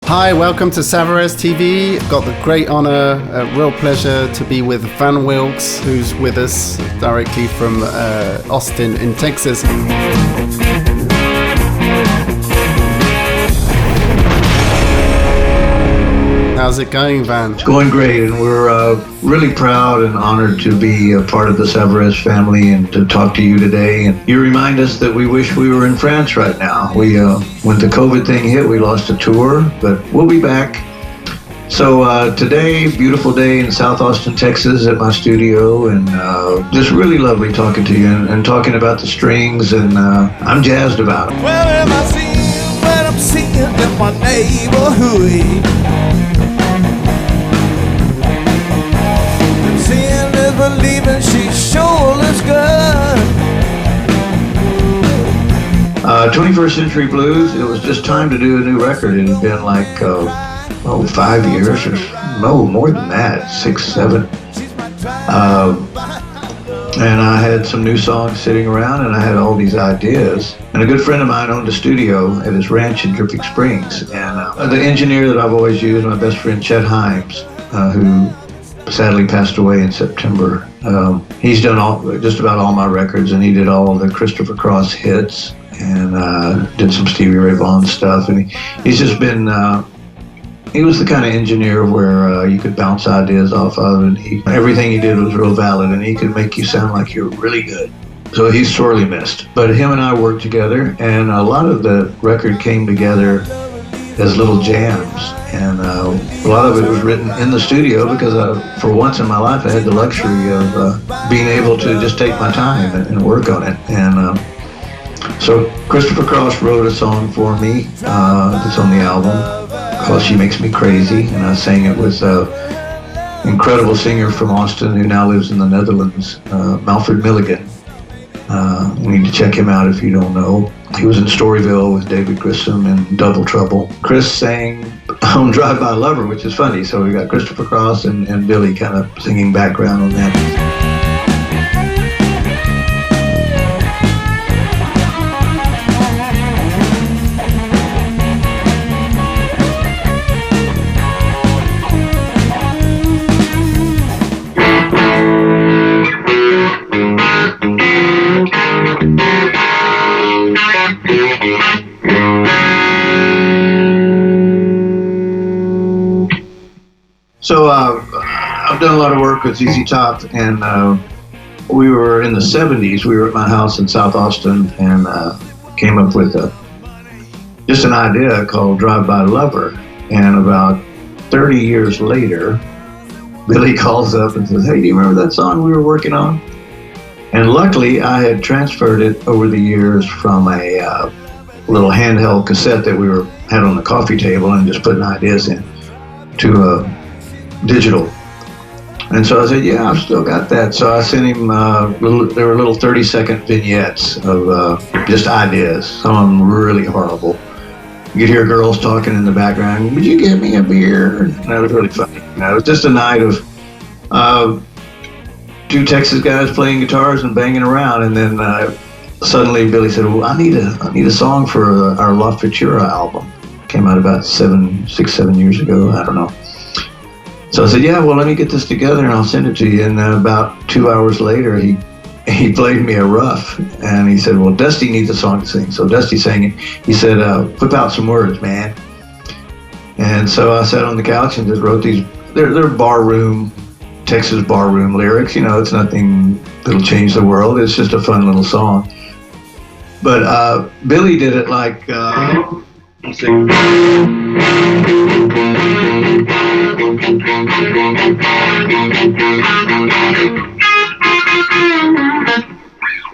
Hi, welcome to Savarez TV. Got the great honor, real pleasure to be with Van Wilks, who's with us directly from Austin in Texas. How's it going, Van? It's going great, and we're really proud and honored to be a part of the Savarez family and to talk to you today. And you remind us that we wish we were in France right now. We, when the COVID thing hit, we lost a tour, but we'll be back. So today, beautiful day in South Austin, Texas at my studio, and just really lovely talking to you and talking about the strings, and I'm jazzed about it. Well, am I seeing what I'm seeing in my neighborhood? Believing she sure looks good. 21st Century Blues, it was just time to do a new record. It had been like, 5 years or no, more than that, 6, 7. And I had some new songs sitting around, and I had all these ideas. And a good friend of mine owned a studio at his ranch in Dripping Springs. And the engineer that I've always used, my best friend Chet Himes, who sadly passed away in September. He's done just about all my records, and he did all the Christopher Cross hits and did some Stevie Ray Vaughan stuff. And he's just been, he was the kind of engineer where you could bounce ideas off of, and everything he did was real valid, and he could make you sound like you're really good. So he's sorely missed. But him and I worked together, and a lot of the record came together as little jams, and a lot of it was written in the studio because for once in my life I had the luxury of being able to just take my time and work on it. And so Christopher Cross wrote a song for me that's on the album called She Makes Me Crazy, and I sang it with an incredible singer from Austin who now lives in the Netherlands, Malfred Milligan. You need to check him out if you don't know. He was in Storyville with David Grissom and Double Trouble. Chris sang on Drive By Lover, which is funny. So we got Christopher Cross and Billy kind of singing background on that. So I've done a lot of work with ZZ Top, and we were in the 70s. We were at my house in South Austin and came up with just an idea called Drive By Lover. And about 30 years later, Billy calls up and says, "Hey, do you remember that song we were working on?" And luckily, I had transferred it over the years from a little handheld cassette that we had on the coffee table and just putting ideas in to a digital. And so I said, yeah, I've still got that. So I sent him, there were little 30-second vignettes of just ideas, some of them really horrible. You could hear girls talking in the background, "Would you get me a beer?" And that was really funny. It was just a night of two Texas guys playing guitars and banging around, and then suddenly Billy said, "Well, I need a song for our La Futura album." Came out about 6, 7 years ago, I don't know. So I said, yeah, well, let me get this together and I'll send it to you. And then about 2 hours later, he played me a rough, and he said, well, Dusty needs a song to sing. So Dusty sang it. He said, whip out some words, man. And so I sat on the couch and just wrote these, they're barroom, Texas barroom lyrics. You know, it's nothing that'll change the world. It's just a fun little song. But Billy did it like, let's see.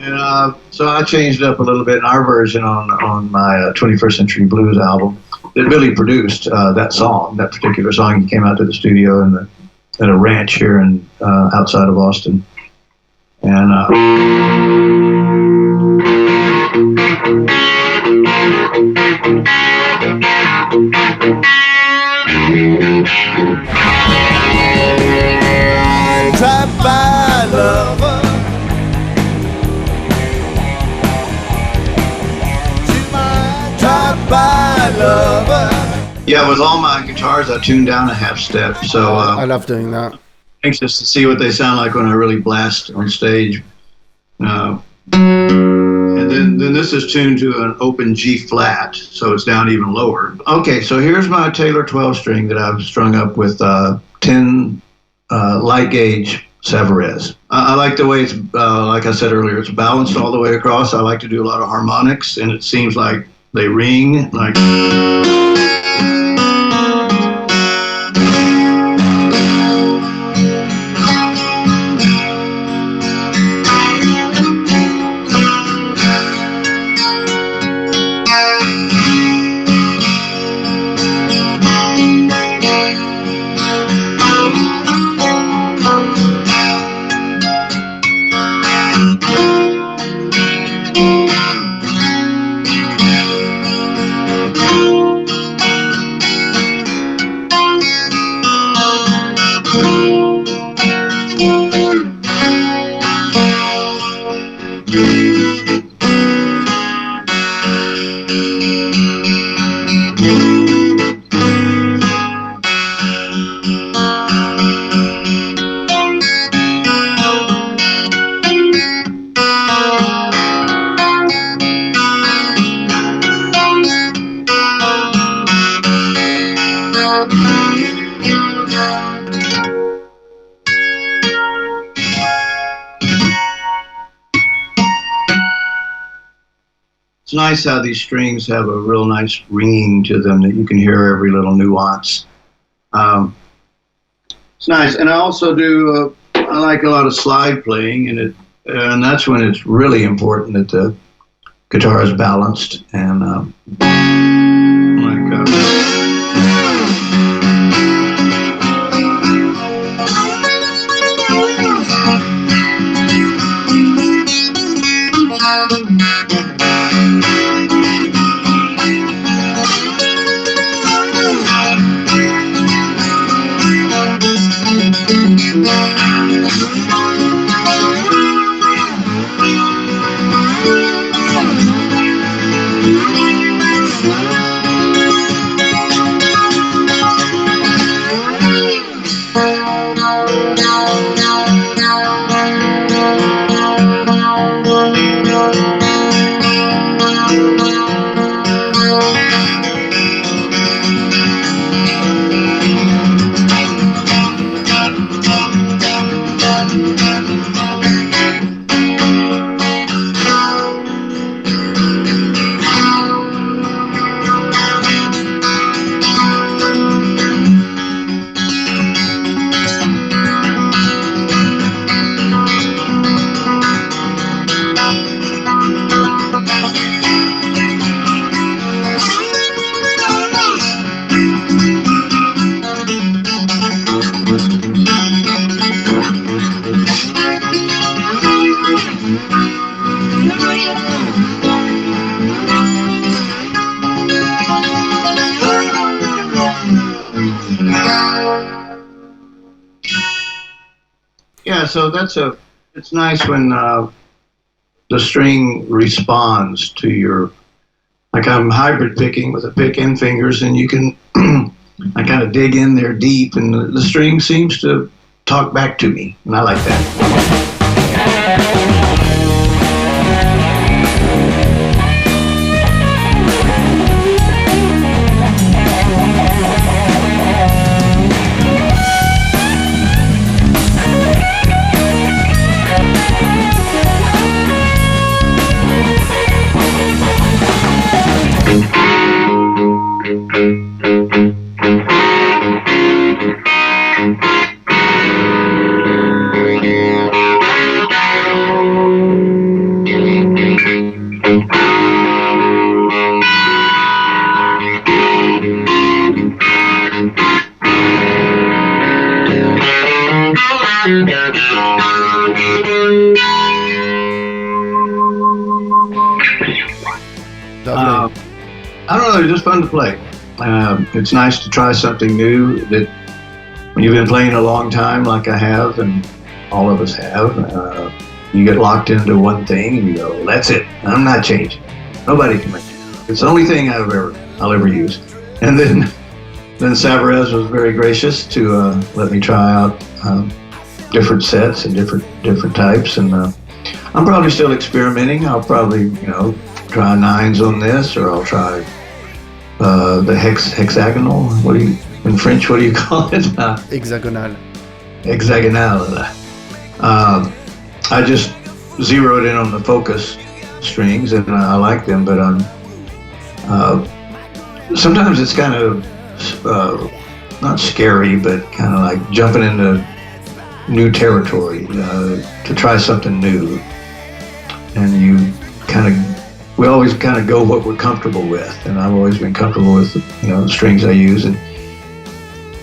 And so I changed it up a little bit in our version on my 21st Century Blues album that Billy produced. That song, that particular song, he came out to the studio at a ranch here in outside of Austin, and Drive by lover, drive by lover. Yeah, with all my guitars, I tune down a half step. So I love doing that. anxious to see what they sound like when I really blast on stage. And then this is tuned to an open G flat, so it's down even lower. Okay, so here's my Taylor 12 string that I've strung up with 10 light gauge Savarez. I like the way it's, like I said earlier, it's balanced all the way across. I like to do a lot of harmonics, and it seems like they ring like. It's nice how these strings have a real nice ringing to them that you can hear every little nuance. It's nice, and I also do. I like a lot of slide playing, and that's when it's really important that the guitar is balanced and yeah. So it's nice when the string responds to your. Like I'm hybrid picking with a pick and fingers, and you can. I kind of dig in there deep, and the string seems to talk back to me, and I like that. I don't know, they're just fun to play. It's nice to try something new that when you've been playing a long time like I have, and all of us have, you get locked into one thing and you go, that's it, I'm not changing. Nobody can make it. It's the only thing I'll ever use. And then then Savarez was very gracious to let me try out different sets and different types, and I'm probably still experimenting. I'll probably try nines on this, or I'll try the hexagonal. In French? What do you call it? Hexagonal. Hexagonal. I just zeroed in on the focus strings, and I like them, but sometimes it's kind of not scary, but kind of like jumping into new territory to try something new. And we always kind of go what we're comfortable with, and I've always been comfortable with the strings I use, and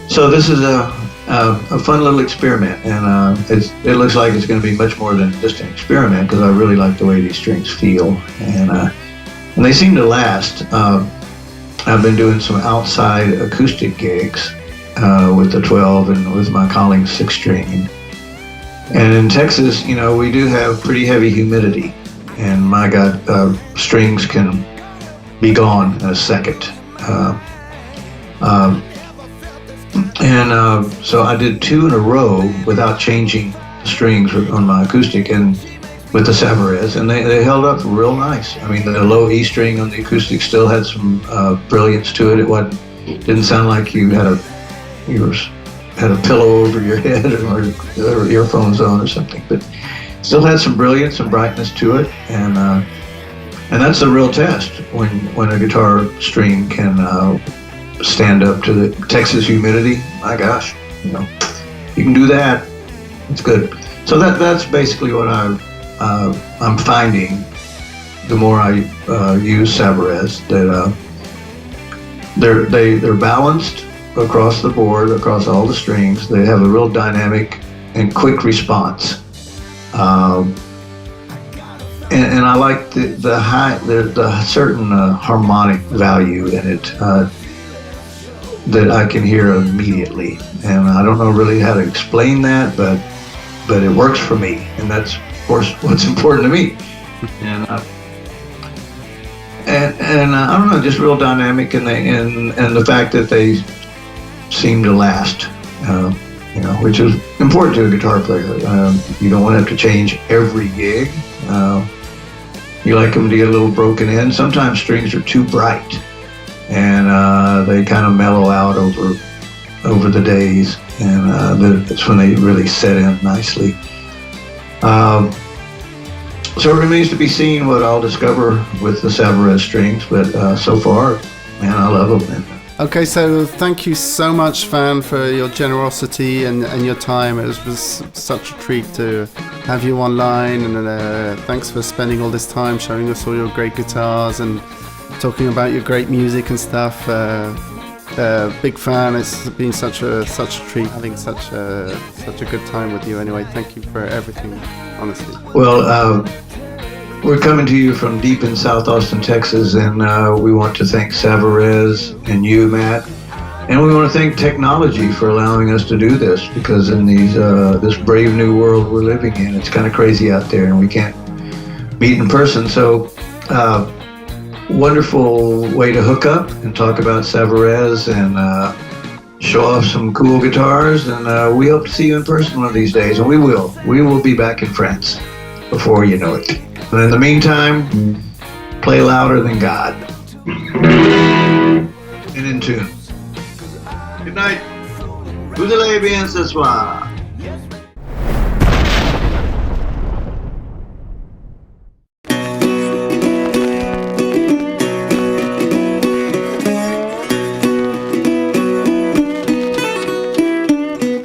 so this is a fun little experiment, and it looks like it's going to be much more than just an experiment, because I really like the way these strings feel, and they seem to last. I've been doing some outside acoustic gigs with the 12 and with my Collings 6-string. And in Texas, we do have pretty heavy humidity, and my God, strings can be gone in a second. So I did 2 in a row without changing the strings on my acoustic and with the Savarez, and they held up real nice. I mean, the low E string on the acoustic still had some brilliance to it. It didn't sound like you had a pillow over your head or earphones on or something, but still had some brilliance and brightness to it, and that's the real test when a guitar string can stand up to the Texas humidity. My gosh, you can do that. It's good. So that's basically what I'm finding. The more I use Savarez, that they're balanced across the board, across all the strings. They have a real dynamic and quick response, and I like the certain harmonic value in it that I can hear immediately, and I don't know really how to explain that, but it works for me, and that's of course what's important to me. And I don't know, just real dynamic, and the fact that they seem to last, which is important to a guitar player. You don't want to have to change every gig. You like them to get a little broken in. Sometimes strings are too bright, and they kind of mellow out over the days, and that's when they really set in nicely. So it remains to be seen what I'll discover with the Savarez strings, but so far, man, I love them. Okay, so thank you so much, Van, for your generosity and your time. It was such a treat to have you online, and thanks for spending all this time showing us all your great guitars and talking about your great music and stuff. Big fan. It's been such a treat having such a good time with you. Anyway, thank you for everything, honestly. Well, we're coming to you from deep in South Austin, Texas, and we want to thank Savarez and you, Matt, and we want to thank technology for allowing us to do this, because in this brave new world we're living in, it's kind of crazy out there, and we can't meet in person. So, wonderful way to hook up and talk about Savarez and show off some cool guitars, and we hope to see you in person one of these days, and we will be back in France before you know it. And in the meantime, play louder than God. And in tune. Good night. Vous allez bien ce soir.